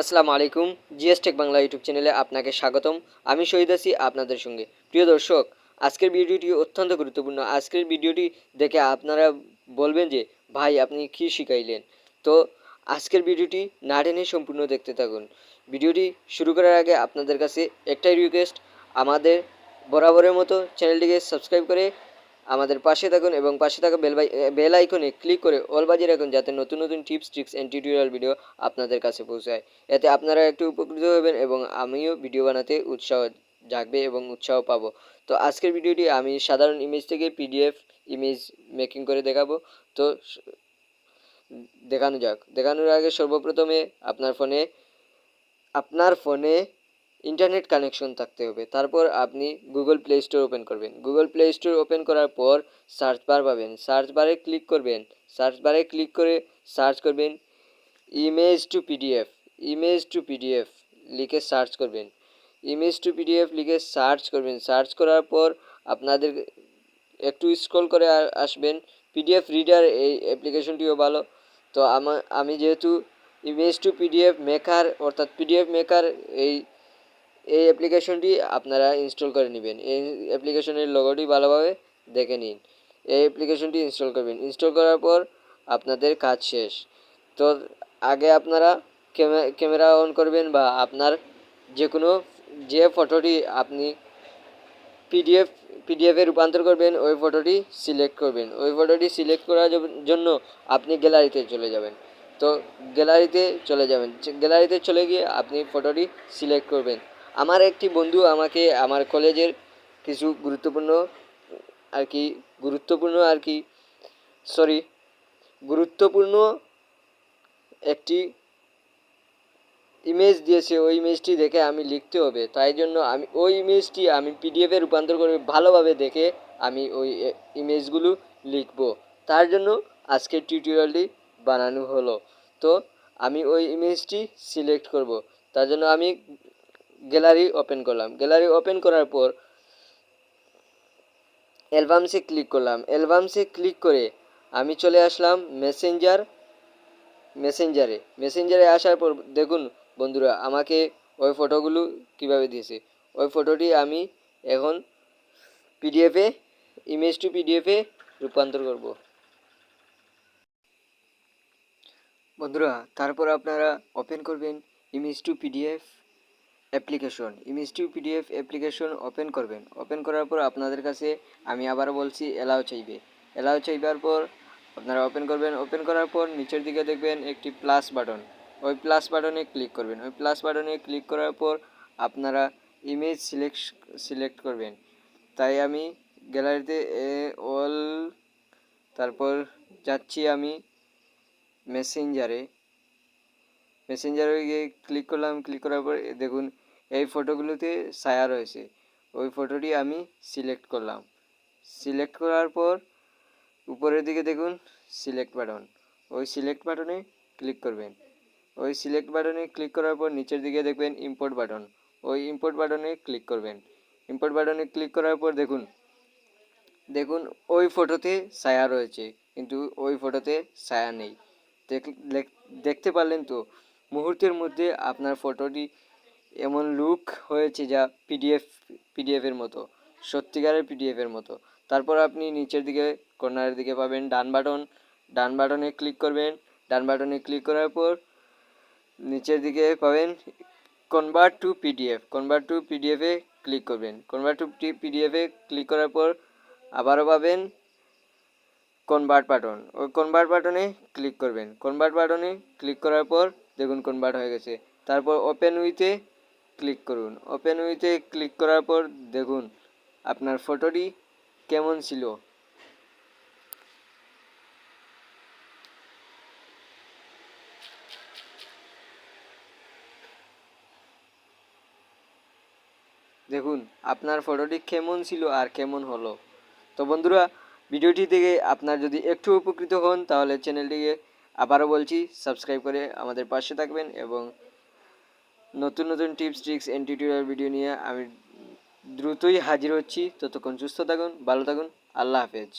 আসসালামু আলাইকুম। জিএসটেক বাংলা ইউটিউব চ্যানেলে আপনাকে স্বাগতম। আমি শহীদ আছি আপনাদের সঙ্গে। প্রিয় দর্শক, আজকের ভিডিওটি অত্যন্ত গুরুত্বপূর্ণ। আজকের ভিডিওটি দেখে আপনারা বলবেন যে ভাই আপনি কি শিখাইলেন। তো আজকের ভিডিওটি না টেনে সম্পূর্ণ দেখতে থাকুন। ভিডিওটি শুরু করার আগে আপনাদের কাছে একটাই রিকোয়েস্ট, আমাদের বরাবরের মতো চ্যানেলটিকে সাবস্ক্রাইব করে আমাদের পাশে থাকুন এবং পাশে থাকা বেল আইকনে ক্লিক করে অল বাজিয়ে রাখুন, যাতে নতুন নতুন tips, tricks and tutorial video আপনাদের কাছে পৌঁছায়। এতে আপনারা একটু উপকৃত হবেন এবং আমিও ভিডিও বানাতে উৎসাহ জাগবে এবং উৎসাহ পাবো। তো আজকের ভিডিওটি আমি সাধারণ ইমেজ থেকে পিডিএফ ইমেজ মেকিং করে দেখাবো। তো দেখানো যাক। দেখানোর আগে সর্বপ্রথমে আপনার ফোনে ইন্টারনেট কানেকশন থাকতে হবে। তারপর আপনি গুগল প্লে স্টোর ওপেন করবেন। গুগল প্লে স্টোর ওপেন করার পর সার্চ বার পাবেন। সার্চ বারে ক্লিক করবেন। সার্চ বারে ক্লিক করে সার্চ করবেন image to PDF. Image to PDF লিখে সার্চ করবেন। ইমেজ টু পিডিএফ লিখে সার্চ করবেন। সার্চ করার পর আপনাদের একটু স্ক্রল করে আসবেন। পিডিএফ রিডার এই অ্যাপ্লিকেশনটিও ভালো। তো আমি যেহেতু ইমেজ টু পিডিএফ মেকার অর্থাৎ পিডিএফ মেকার এই অ্যাপ্লিকেশনটি আপনারা ইনস্টল করে নেবেন। এই অ্যাপ্লিকেশনের লোগোটি ভালোভাবে দেখে নিন। এই অ্যাপ্লিকেশনটি ইনস্টল করবেন। ইনস্টল করার পর আপনাদের কাজ শেষ। তো আগে আপনারা ক্যামেরা অন করবেন বা আপনার যে ফটোটি আপনি পিডিএফে রূপান্তর করবেন ওই ফটোটি সিলেক্ট করবেন। ওই ফটোটি সিলেক্ট করার জন্য আপনি গ্যালারিতে চলে যাবেন। তো গ্যালারিতে চলে গিয়ে আপনি ফটোটি সিলেক্ট করবেন। আমার একটি বন্ধু আমাকে আমার কলেজের কিছু গুরুত্বপূর্ণ একটি ইমেজ দিয়েছে। ওই ইমেজটি দেখে আমি লিখতে হবে, তাই জন্য আমি ওই ইমেজটি আমি পিডিএফে রূপান্তর করে ভালোভাবে দেখে আমি ওই ইমেজগুলো লিখব। তার জন্য আজকের টিউটোরিয়ালটি বানানো হলো। তো আমি ওই ইমেজটি সিলেক্ট করব। তার জন্য আমি গ্যালারি ওপেন করলাম। গ্যালারি ওপেন করার পর অ্যালবামসে ক্লিক করলাম। অ্যালবামসে ক্লিক করে আমি চলে আসলাম মেসেঞ্জারে আসার পর দেখুন বন্ধুরা, আমাকে ওই ফটোগুলো কিভাবে দিয়েছে। ওই ফটোটি আমি এখন পিডিএফে ইমেজ টু পিডিএফে রূপান্তর করব। বন্ধুরা, তারপর আপনারা ওপেন করবেন image to PDF application open করবেন। ওপেন করার পর আপনাদের কাছে আমি আবার বলছি অ্যালাউ চাইবার পর আপনারা ওপেন করবেন। ওপেন করার পর নিচের দিকে দেখবেন একটি প্লাস বাটন। ওই প্লাস বাটনে ক্লিক করবেন। ওই প্লাস বাটনে ক্লিক করার পর আপনারা ইমেজ সিলেক্ট করবেন। তাই আমি গ্যালারিতে অল, তারপর যাচ্ছি আমি মেসেঞ্জারে গিয়ে ক্লিক করলাম। ক্লিক করার পর দেখুন এই ফটোগুলোতে ছায়া রয়েছে। ওই ফটোটি আমি সিলেক্ট করলাম। সিলেক্ট করার পর উপরের দিকে দেখুন সিলেক্ট বাটন। ওই সিলেক্ট বাটনে ক্লিক করবেন। ওই সিলেক্ট বাটনে ক্লিক করার পর নিচের দিকে দেখবেন ইম্পোর্ট বাটন। ওই ইম্পোর্ট বাটনে ক্লিক করবেন। ইম্পোর্ট বাটনে ক্লিক করার পর দেখুন ওই ফটোতে ছায়া রয়েছে, কিন্তু ওই ফটোতে ছায়া নেই। দেখতে পারলেন তো, মুহূর্তের মধ্যে আপনার ফটোটি এমন লুক হয়েছে যা পিডিএফের মতো, সত্যিকারের পিডিএফের মতো। তারপর আপনি নিচের দিকে কর্নারের দিকে পাবেন ডান বাটনে ক্লিক করবেন। ডান বাটনে ক্লিক করার পর নিচের দিকে পাবেন কনভার্ট টু পিডিএফে ক্লিক করবেন। কনভার্ট টু পিডিএফে ক্লিক করার পর আবারও পাবেন কনভার্ট বাটন। ওই কনভার্ট বাটনে ক্লিক করবেন। কনভার্ট বাটনে ক্লিক করার পর দেখুন কনভার্ট হয়ে গেছে। তারপর ওপেন উইথে ক্লিক করুন। ওপেন উইথে ক্লিক করার পর দেখুন আপনার ফটোটি কেমন ছিল। দেখুন আপনার ফটোটি কেমন ছিল আর কেমন হলো। তো বন্ধুরা, ভিডিওটি থেকে আপনার যদি একটু উপকৃত হন তাহলে চ্যানেলটিকে আবারও বলছি সাবস্ক্রাইব করে আমাদের পাশে থাকবেন এবং নতুন নতুন tips, tricks and tutorial video নিয়ে আমি দ্রুতই হাজির হচ্ছি। ততক্ষণ সুস্থ থাকুন, ভালো থাকুন, আল্লাহ হাফেজ।